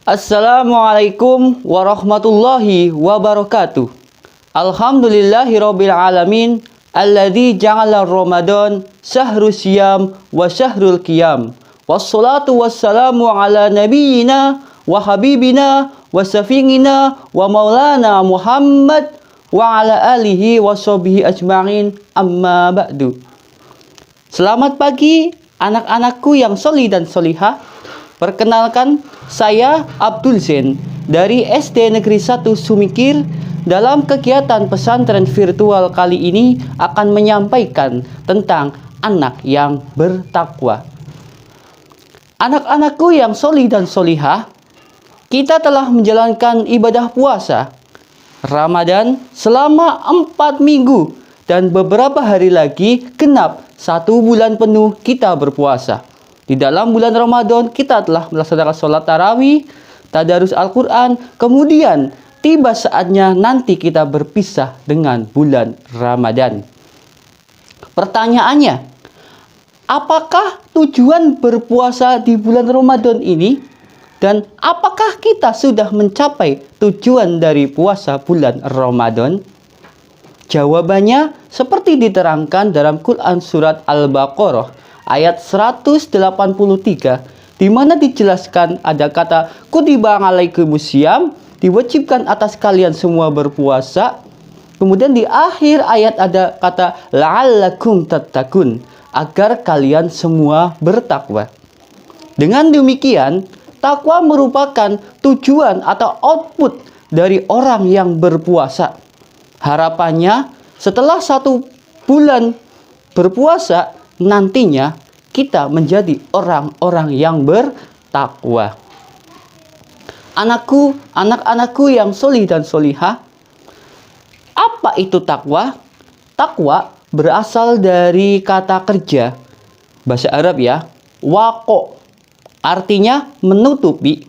Assalamualaikum warahmatullahi wabarakatuh. Alhamdulillahirabbil alamin alladzi ja'ala Ramadan syahrul siyam wa syahrul qiyam. Wassalatu wassalamu ala nabiyyina wa habibina wa safiina wa maulana Muhammad wa ala alihi wa sahbihi ajma'in, amma ba'du. Selamat pagi anak-anakku yang sholih dan sholihah. Perkenalkan, saya Abdul Zain dari SD Negeri 1 Sumikir. Dalam kegiatan pesantren virtual kali ini akan menyampaikan tentang anak yang bertakwa. Anak-anakku yang sholih dan sholihah, kita telah menjalankan ibadah puasa Ramadan selama 4 minggu dan beberapa hari lagi genap 1 bulan penuh kita berpuasa. Di dalam bulan Ramadan kita telah melaksanakan sholat tarawih, tadarus Al-Quran, kemudian tiba saatnya nanti kita berpisah dengan bulan Ramadan. Pertanyaannya, apakah tujuan berpuasa di bulan Ramadan ini? Dan apakah kita sudah mencapai tujuan dari puasa bulan Ramadan? Jawabannya seperti diterangkan dalam Quran surat Al-Baqarah ayat 183, di mana dijelaskan ada kata kutiba alaikumusiyam, diwajibkan atas kalian semua berpuasa. Kemudian di akhir ayat ada kata la'allakum tattaqun, agar kalian semua bertakwa. Dengan demikian, takwa merupakan tujuan atau output dari orang yang berpuasa. Harapannya setelah 1 bulan berpuasa, nantinya kita menjadi orang-orang yang bertakwa. Anak-anakku yang sholih dan sholihah, apa itu takwa? Takwa berasal dari kata kerja bahasa Arab ya, waqo, artinya menutupi,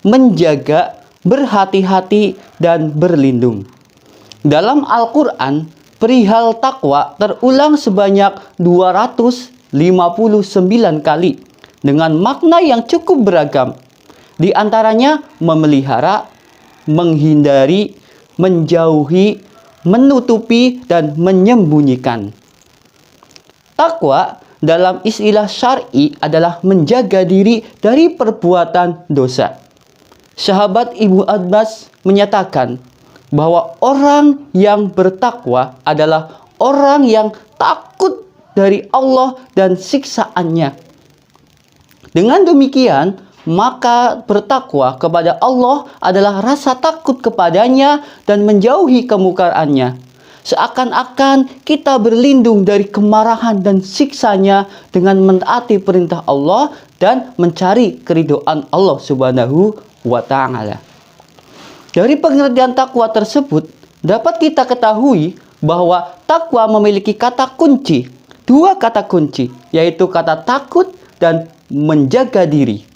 menjaga, berhati-hati, dan berlindung. Dalam Al-Quran, perihal takwa terulang sebanyak 259 kali dengan makna yang cukup beragam. Di antaranya memelihara, menghindari, menjauhi, menutupi, dan menyembunyikan. Takwa dalam istilah syar'i adalah menjaga diri dari perbuatan dosa. Sahabat Ibnu Abbas menyatakan bahwa orang yang bertakwa adalah orang yang takut dari Allah dan siksaannya. Dengan demikian, maka bertakwa kepada Allah adalah rasa takut kepadanya dan menjauhi kemungkarannya. Seakan-akan kita berlindung dari kemarahan dan siksanya dengan mentaati perintah Allah dan mencari keridhaan Allah Subhanahu wa Ta'ala. Dari pengertian takwa tersebut dapat kita ketahui bahwa takwa memiliki kata kunci, 2 kata kunci, yaitu kata takut dan menjaga diri.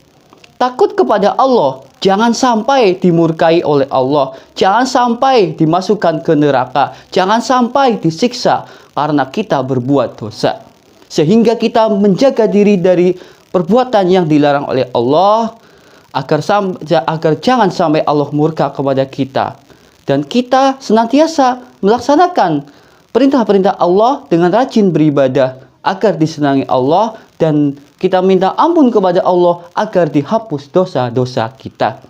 Takut kepada Allah, jangan sampai dimurkai oleh Allah, jangan sampai dimasukkan ke neraka, jangan sampai disiksa karena kita berbuat dosa. Sehingga kita menjaga diri dari perbuatan yang dilarang oleh Allah, agar jangan sampai Allah murka kepada kita. Dan kita senantiasa melaksanakan perintah-perintah Allah dengan rajin beribadah agar disenangi Allah, dan kita minta ampun kepada Allah agar dihapus dosa-dosa kita.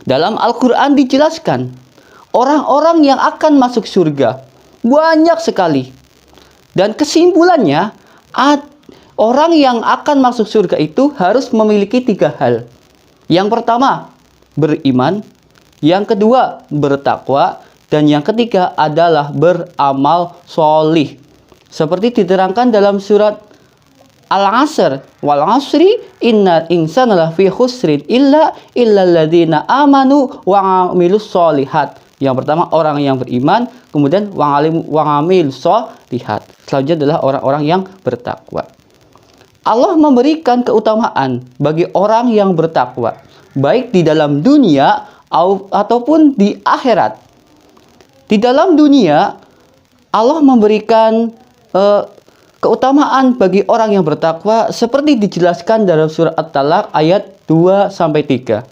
Dalam Al-Quran dijelaskan orang-orang yang akan masuk surga banyak sekali. Dan kesimpulannya, orang yang akan masuk surga itu harus memiliki 3 hal. Yang pertama, beriman. Yang kedua, bertakwa. Dan yang ketiga adalah beramal sholih. Seperti diterangkan dalam surat Al-Asr, wal asri innal insana lafi khusrin illa alladzina amanu wa amilus sholihat. Yang pertama orang yang beriman, kemudian wa amilus sholihat. Selanjutnya adalah orang-orang yang bertakwa. Allah memberikan keutamaan bagi orang yang bertakwa, baik di dalam dunia ataupun di akhirat. Di dalam dunia, Allah memberikan keutamaan bagi orang yang bertakwa seperti dijelaskan dalam surah At-Talaq ayat 2-3.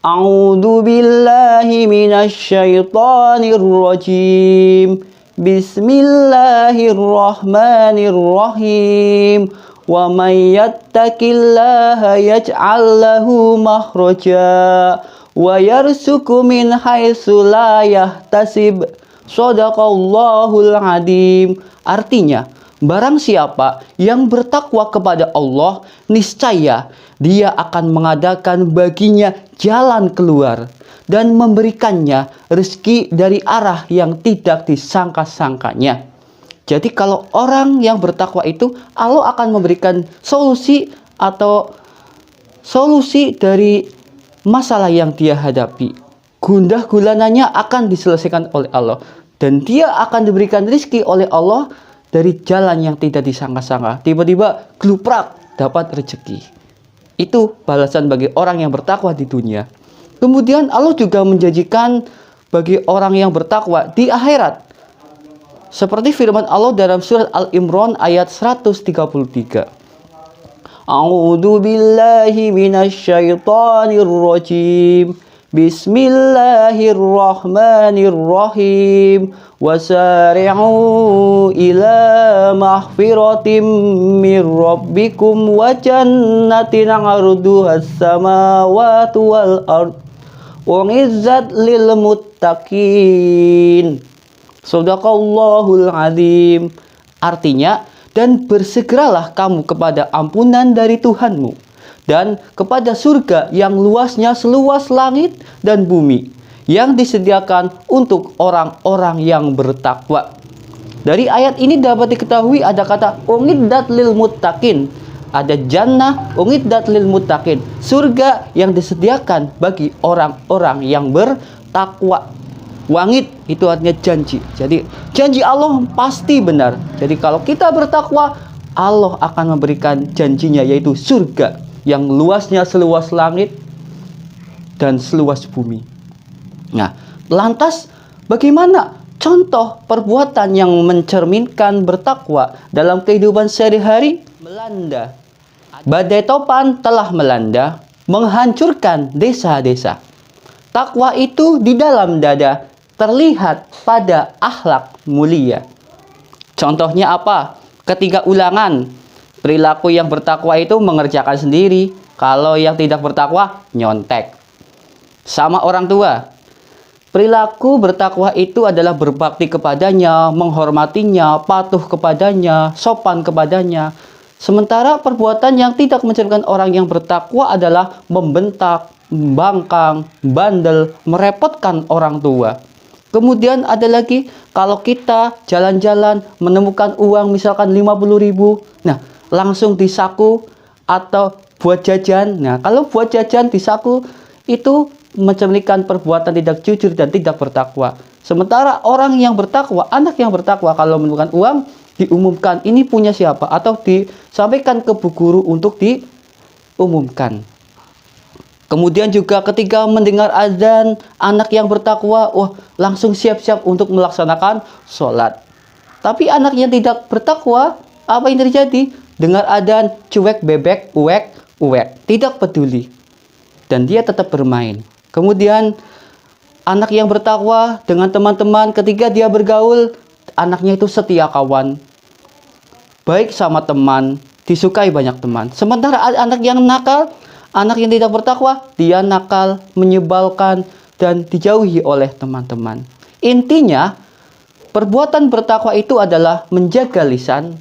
A'udzu billahi minasy syaithanir rajim. Bismillahirrahmanirrahim. Wa may yattaqillaha yaj'al lahu makhraja wa yarzuqhu min haitsu la yahtasib. Shadaqallahul adzim. Artinya, barang siapa yang bertakwa kepada Allah, niscaya Dia akan mengadakan baginya jalan keluar dan memberikannya rezeki dari arah yang tidak disangka-sangkanya. Jadi kalau orang yang bertakwa itu, Allah akan memberikan solusi atau solusi dari masalah yang dia hadapi. Gundah gulananya akan diselesaikan oleh Allah. Dan dia akan diberikan rezeki oleh Allah dari jalan yang tidak disangka-sangka. Tiba-tiba gluprak dapat rezeki. Itu balasan bagi orang yang bertakwa di dunia. Kemudian Allah juga menjanjikan bagi orang yang bertakwa di akhirat. Seperti firman Allah dalam surat Al-Imran ayat 133. A'udzu billahi minasy syaithanir rajim. Bismillahirrahmanirrahim. Wasari'u ila mahfiratim mir rabbikum wa jannatin 'arduhas samawati wal ard u'izzat lil muttaqin. Shadaqallahul adzim. Artinya, dan bersegeralah kamu kepada ampunan dari Tuhanmu dan kepada surga yang luasnya seluas langit dan bumi, yang disediakan untuk orang-orang yang bertakwa. Dari ayat ini dapat diketahui ada kata u'iddat lil muttaqin. Ada jannah u'iddat lil muttaqin, surga yang disediakan bagi orang-orang yang bertakwa. Wangid itu artinya janji. Jadi janji Allah pasti benar. Jadi kalau kita bertakwa, Allah akan memberikan janjinya, yaitu surga yang luasnya seluas langit dan seluas bumi. Nah, lantas bagaimana contoh perbuatan yang mencerminkan bertakwa dalam kehidupan sehari-hari? Melanda. Badai topan telah melanda, menghancurkan desa-desa. Takwa itu di dalam dada, terlihat pada akhlak mulia. Contohnya apa? Ketika ulangan, perilaku yang bertakwa itu mengerjakan sendiri. Kalau yang tidak bertakwa, nyontek. Sama orang tua, perilaku bertakwa itu adalah berbakti kepadanya, menghormatinya, patuh kepadanya, sopan kepadanya. Sementara perbuatan yang tidak mencerminkan orang yang bertakwa adalah membentak, membangkang, bandel, merepotkan orang tua. Kemudian ada lagi, kalau kita jalan-jalan menemukan uang misalkan 50.000, nah langsung di saku atau buat jajan. Nah, kalau buat jajan di saku itu mencerminkan perbuatan tidak jujur dan tidak bertakwa. Sementara orang yang bertakwa, anak yang bertakwa, kalau menemukan uang diumumkan ini punya siapa, atau disampaikan ke bu guru untuk diumumkan. Kemudian juga ketika mendengar azan, anak yang bertakwa, wah langsung siap-siap untuk melaksanakan sholat. Tapi anak yang tidak bertakwa, apa yang terjadi? Dengar azan, cuek, bebek, uek, tidak peduli. Dan dia tetap bermain. Kemudian anak yang bertakwa dengan teman-teman, ketika dia bergaul, anaknya itu setia kawan, baik sama teman, disukai banyak teman. Sementara anak yang nakal, anak yang tidak bertakwa, dia nakal, menyebalkan, dan dijauhi oleh teman-teman. Intinya, perbuatan bertakwa itu adalah menjaga lisan,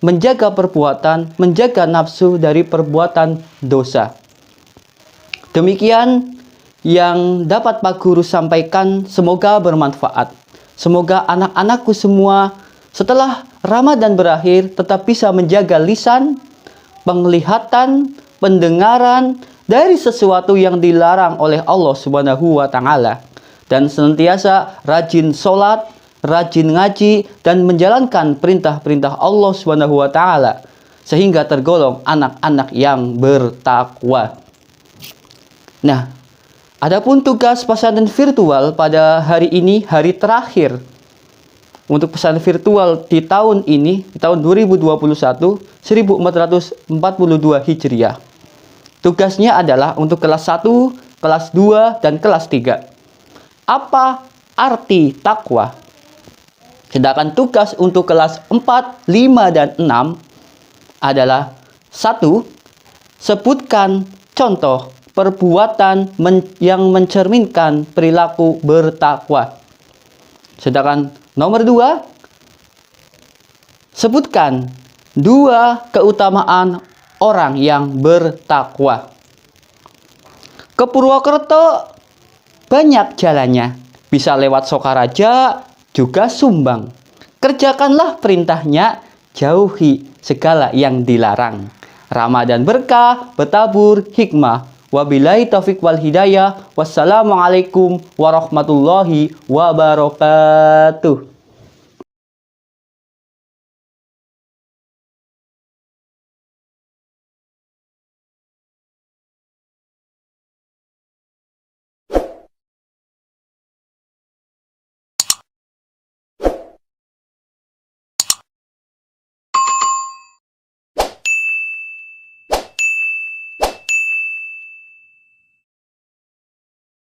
menjaga perbuatan, menjaga nafsu dari perbuatan dosa. Demikian yang dapat Pak Guru sampaikan, semoga bermanfaat. Semoga anak-anakku semua setelah Ramadan berakhir tetap bisa menjaga lisan, penglihatan, pendengaran dari sesuatu yang dilarang oleh Allah Subhanahu wa Ta'ala, dan senantiasa rajin sholat, rajin ngaji, dan menjalankan perintah-perintah Allah Subhanahu wa Ta'ala, sehingga tergolong anak-anak yang bertakwa. Nah, adapun tugas pesantren virtual pada hari ini, hari terakhir untuk pesantren virtual di tahun ini, di tahun 2021, 1442 Hijriah. Tugasnya adalah untuk kelas 1 kelas 2, dan kelas 3. Apa arti takwa? Sedangkan tugas untuk kelas 4, 5, dan 6 adalah 1. Sebutkan contoh perbuatan yang mencerminkan perilaku bertakwa. Sedangkan nomor 2, sebutkan 2 keutamaan orang yang bertakwa. Ke Purwokerto banyak jalannya. Bisa lewat Sokaraja, juga Sumbang. Kerjakanlah perintahnya, jauhi segala yang dilarang. Ramadan berkah, bertabur hikmah. Wabillahi taufik wal hidayah. Wassalamualaikum warahmatullahi wabarakatuh.